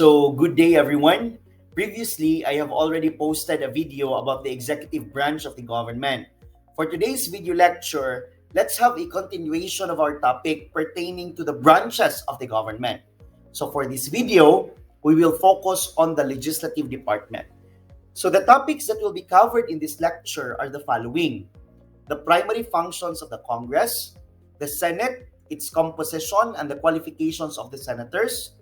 So, good day everyone. Previously, I have already posted a video about the executive branch of the government. For today's video lecture, let's have a continuation of our topic pertaining to the branches of the government. So, for this video, we will focus on the legislative department. So, the topics that will be covered in this lecture are the following: the primary functions of the Congress, the Senate, its composition and the qualifications of the senators,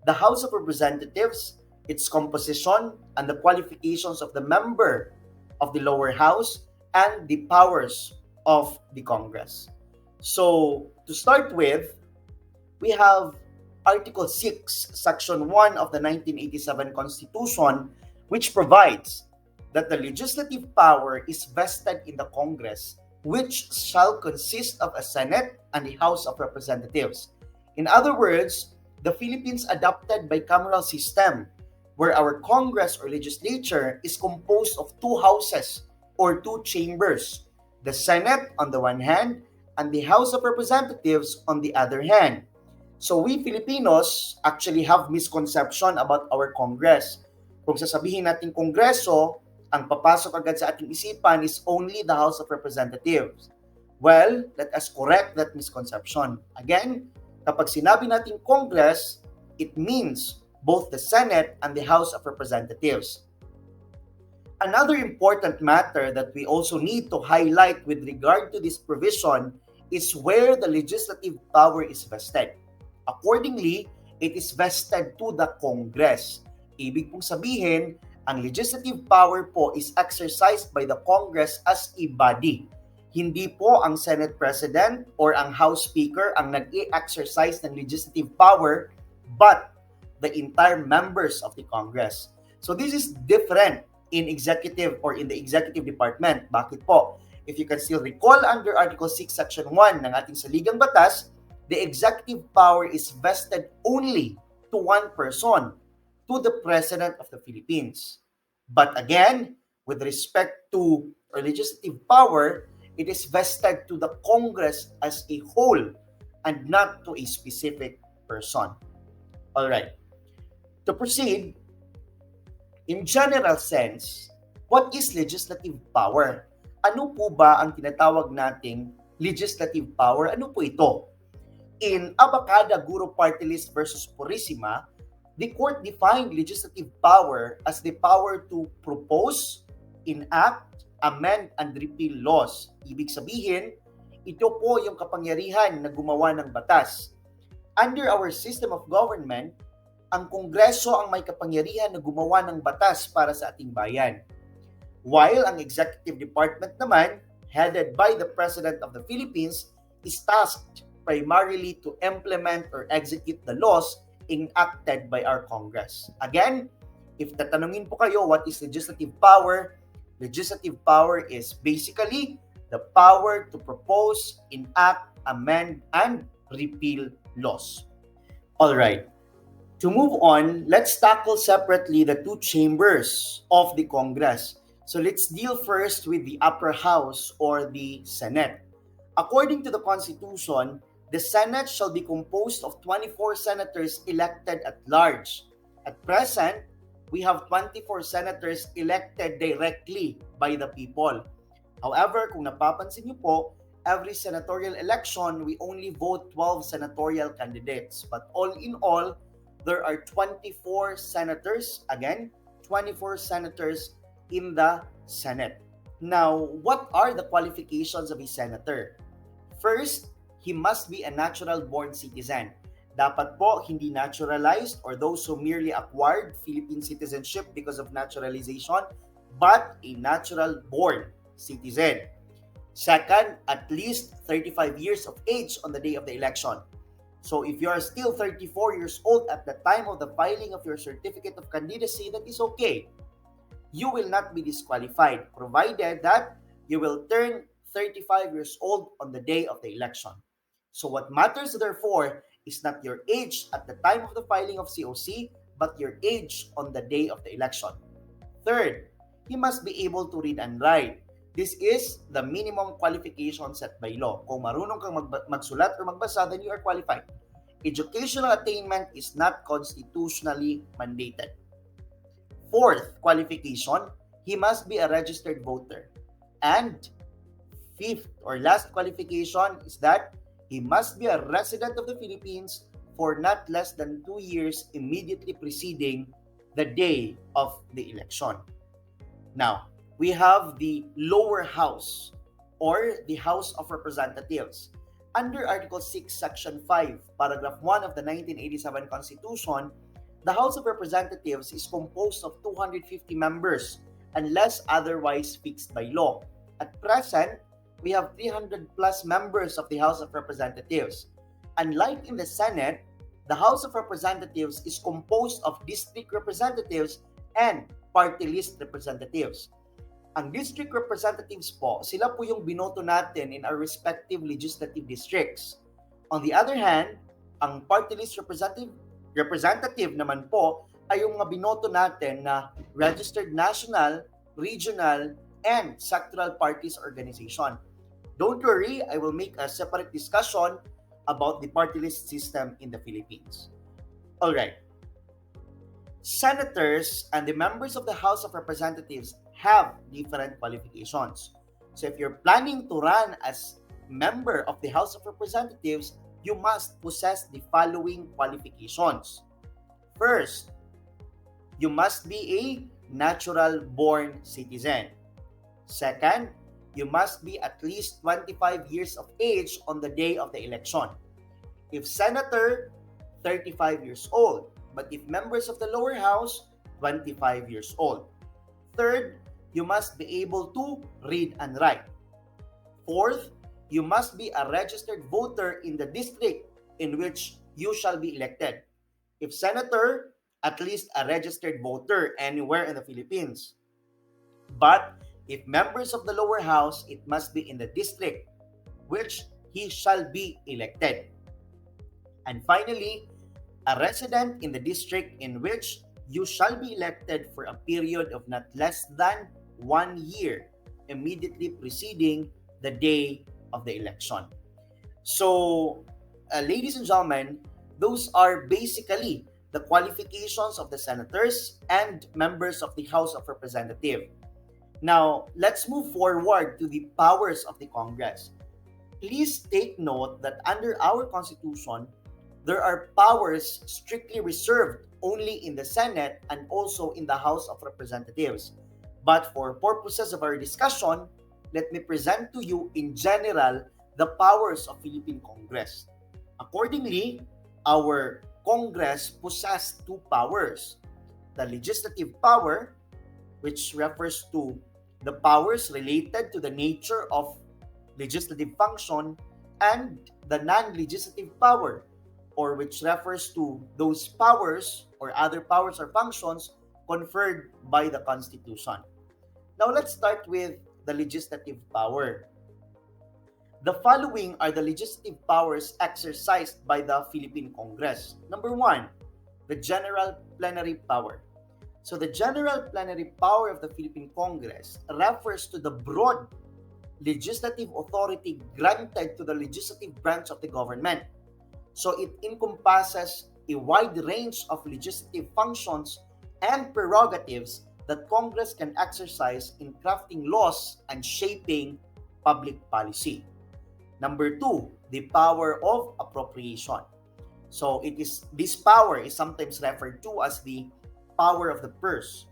the House of Representatives, its composition and the qualifications of the member of the lower house, and the powers of the Congress. So, to start with, we have Article 6, Section 1 of the 1987 Constitution, which provides that the legislative power is vested in the Congress, which shall consist of a Senate and a House of Representatives. In other words, the Philippines adopted bicameral system where our Congress or legislature is composed of two houses or two chambers, the Senate on the one hand and the House of Representatives on the other hand. So we Filipinos actually have misconception about our Congress. Kung sasabihin natin Kongreso, ang papasok agad sa ating isipan is only the House of Representatives. Well, let us correct that misconception. Again, kapag sinabi natin Congress, it means both the Senate and the House of Representatives. Another important matter that we also need to highlight with regard to this provision is where the legislative power is vested. Accordingly, it is vested to the Congress. Ibig pong sabihin, ang legislative power po is exercised by the Congress as a body. Hindi po ang Senate President or ang House Speaker ang nag-i-exercise ng legislative power, but the entire members of the Congress. So this is different in executive or in the executive department. Bakit po? If you can still recall under Article 6, Section 1 ng ating saligang batas, the executive power is vested only to one person, to the President of the Philippines. But again, with respect to our legislative power, it is vested to the Congress as a whole and not to a specific person. All right. To proceed, in general sense, what is legislative power? Ano po ba ang tinatawag nating legislative power? Ano po ito? In Abacada Guro Party List versus Purisima, the court defined legislative power as the power to propose, enact, amend, and repeal laws. Ibig sabihin, ito po yung kapangyarihan na gumawa ng batas. Under our system of government, ang Kongreso ang may kapangyarihan na gumawa ng batas para sa ating bayan. While ang executive department naman, headed by the President of the Philippines, is tasked primarily to implement or execute the laws enacted by our Congress. Again, if tatanungin po kayo what is legislative power is basically the power to propose, enact, amend, and repeal laws. All right. To move on, let's tackle separately the two chambers of the Congress. So let's deal first with the upper house or the Senate. According to the Constitution, the Senate shall be composed of 24 senators elected at large. At present, we have 24 senators elected directly by the people. However, kung napapansin niyo po, every senatorial election, we only vote 12 senatorial candidates. But all in all, there are 24 senators, again, 24 senators in the Senate. Now, what are the qualifications of a senator? First, he must be a natural-born citizen. Dapat po hindi naturalized or those who merely acquired Philippine citizenship because of naturalization, but a natural-born citizen. Second, at least 35 years of age on the day of the election. So if you are still 34 years old at the time of the filing of your certificate of candidacy, that is okay. You will not be disqualified, provided that you will turn 35 years old on the day of the election. So what matters, therefore, is not your age at the time of the filing of COC, but your age on the day of the election. Third, he must be able to read and write. This is the minimum qualification set by law. Kung marunong kang magsulat or magbasa, then you are qualified. educational attainment is not constitutionally mandated. Fourth qualification, he must be a registered voter. And fifth or last qualification is that he must be a resident of the Philippines for not less than 2 years immediately preceding the day of the election. Now, we have the lower house or the House of Representatives. Under Article 6, Section 5, Paragraph 1 of the 1987 Constitution, the House of Representatives is composed of 250 members unless otherwise fixed by law. At present, we have 300 plus members of the House of Representatives. Unlike in the Senate, the House of Representatives is composed of district representatives and party list representatives. Ang district representatives po, sila po yung binoto natin in our respective legislative districts. On the other hand, ang party list representative naman po ay yung mga binoto natin na registered national, regional, and sectoral parties organization. Don't worry, I will make a separate discussion about the party list system in the Philippines. Alright. Senators and the members of the House of Representatives have different qualifications. So if you're planning to run as member of the House of Representatives, you must possess the following qualifications. First, you must be a natural-born citizen. Second, you must be at least 25 years of age on the day of the election. If senator, 35 years old. But if members of the lower house, 25 years old. Third, you must be able to read and write. Fourth, you must be a registered voter in the district in which you shall be elected. If senator, at least a registered voter anywhere in the Philippines. But if members of the lower house, it must be in the district which he shall be elected. And finally, a resident in the district in which you shall be elected for a period of not less than 1 year immediately preceding the day of the election. So, ladies and gentlemen, those are basically the qualifications of the senators and members of the House of Representatives. Now, let's move forward to the powers of the Congress. Please take note that under our Constitution, there are powers strictly reserved only in the Senate and also in the House of Representatives. But for purposes of our discussion, let me present to you in general the powers of Philippine Congress. Accordingly, our Congress possesses two powers. The legislative power, which refers to the powers related to the nature of legislative function, and the non-legislative power, or which refers to those powers or other powers or functions conferred by the Constitution. Now let's start with the legislative power. The following are the legislative powers exercised by the Philippine Congress. Number one, the general plenary power. So the general plenary power of the Philippine Congress refers to the broad legislative authority granted to the legislative branch of the government. So it encompasses a wide range of legislative functions and prerogatives that Congress can exercise in crafting laws and shaping public policy. Number two, the power of appropriation. So this power is sometimes referred to as the power of the purse.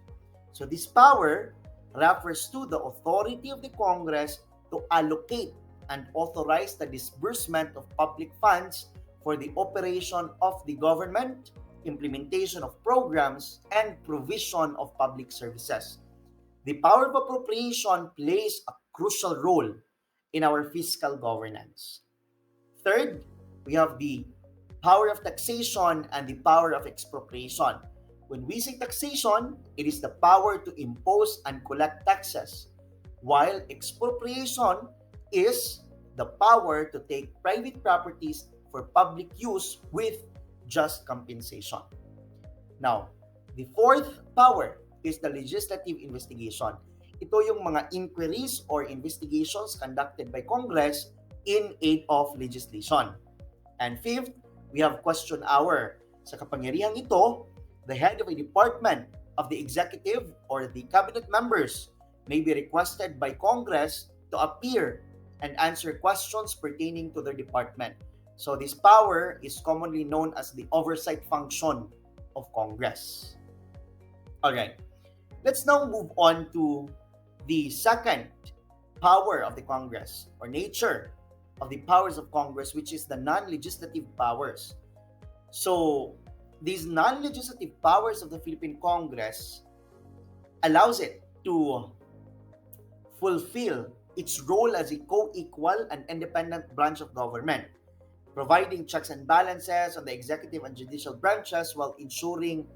So this power refers to the authority of the Congress to allocate and authorize the disbursement of public funds for the operation of the government, implementation of programs, and provision of public services. The power of appropriation plays a crucial role in our fiscal governance. Third, we have the power of taxation and the power of expropriation. When we say taxation, it is the power to impose and collect taxes, while expropriation is the power to take private properties for public use with just compensation. Now, the fourth power is the legislative investigation. Ito yung mga inquiries or investigations conducted by Congress in aid of legislation. And fifth, we have question hour. Sa kapangyarihang ito, the head of a department of the executive or the cabinet members may be requested by Congress to appear and answer questions pertaining to their department. So this power is commonly known as the oversight function of Congress. Alright, let's now move on to the second power of the Congress or nature of the powers of Congress, which is the non-legislative powers. So these non-legislative powers of the Philippine Congress allows it to fulfill its role as a co-equal and independent branch of government, providing checks and balances on the executive and judicial branches while ensuring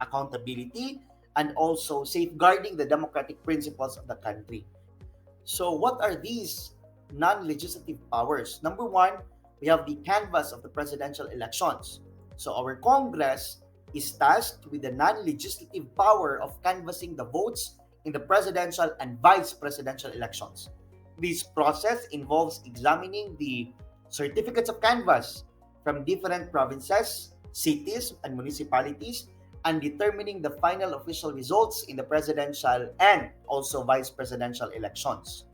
accountability and also safeguarding the democratic principles of the country. So what are these non-legislative powers? Number one, we have the canvass of the presidential elections. So our Congress is tasked with the non-legislative power of canvassing the votes in the presidential and vice presidential elections. This process involves examining the certificates of canvass from different provinces, cities, and municipalities, and determining the final official results in the presidential and also vice presidential elections.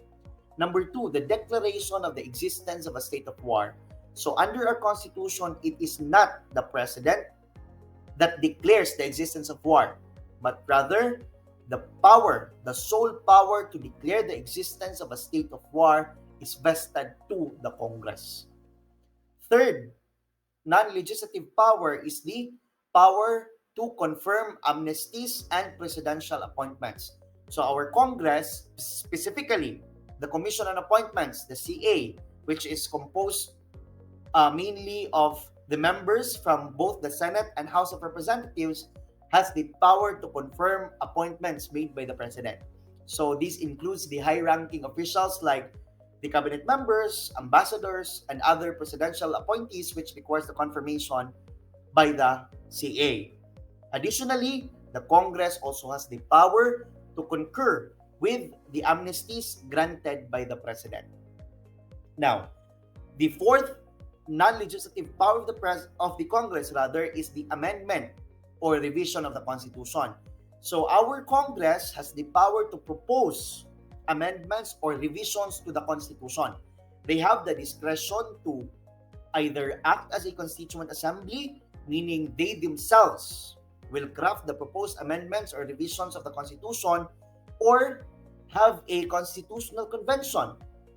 Number two, the declaration of the existence of a state of war. So under our Constitution, it is not the President that declares the existence of war, but rather the power, the sole power to declare the existence of a state of war is vested to the Congress. Third, non-legislative power is the power to confirm amnesties and presidential appointments. So our Congress, specifically the Commission on Appointments, the CA, which is composed mainly of the members from both the Senate and House of Representatives, has the power to confirm appointments made by the President. So this includes the high-ranking officials like the cabinet members, ambassadors, and other presidential appointees, which requires the confirmation by the CA. Additionally, the Congress also has the power to concur with the amnesties granted by the President. Now, the fourth non-legislative power of the Congress is the amendment or revision of the Constitution. So our Congress has the power to propose amendments or revisions to the Constitution. They have the discretion to either act as a constituent assembly, meaning they themselves will craft the proposed amendments or revisions of the Constitution, or have a constitutional convention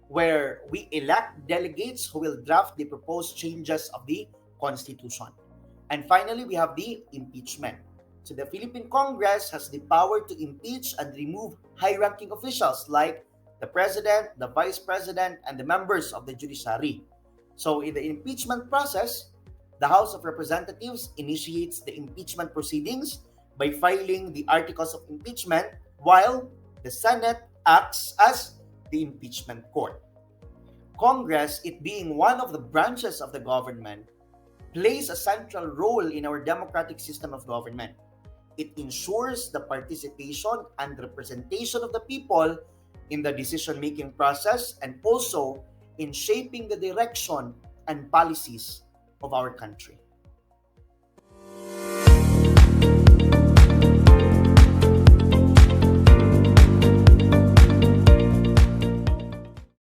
where we elect delegates who will draft the proposed changes of the Constitution. And finally, we have the impeachment. So the Philippine Congress has the power to impeach and remove high-ranking officials like the President, the Vice President, and the members of the judiciary. So in the impeachment process, the House of Representatives initiates the impeachment proceedings by filing the articles of impeachment, while the Senate acts as the impeachment court. Congress, it being one of the branches of the government, plays a central role in our democratic system of government. It ensures the participation and representation of the people in the decision-making process and also in shaping the direction and policies of our country.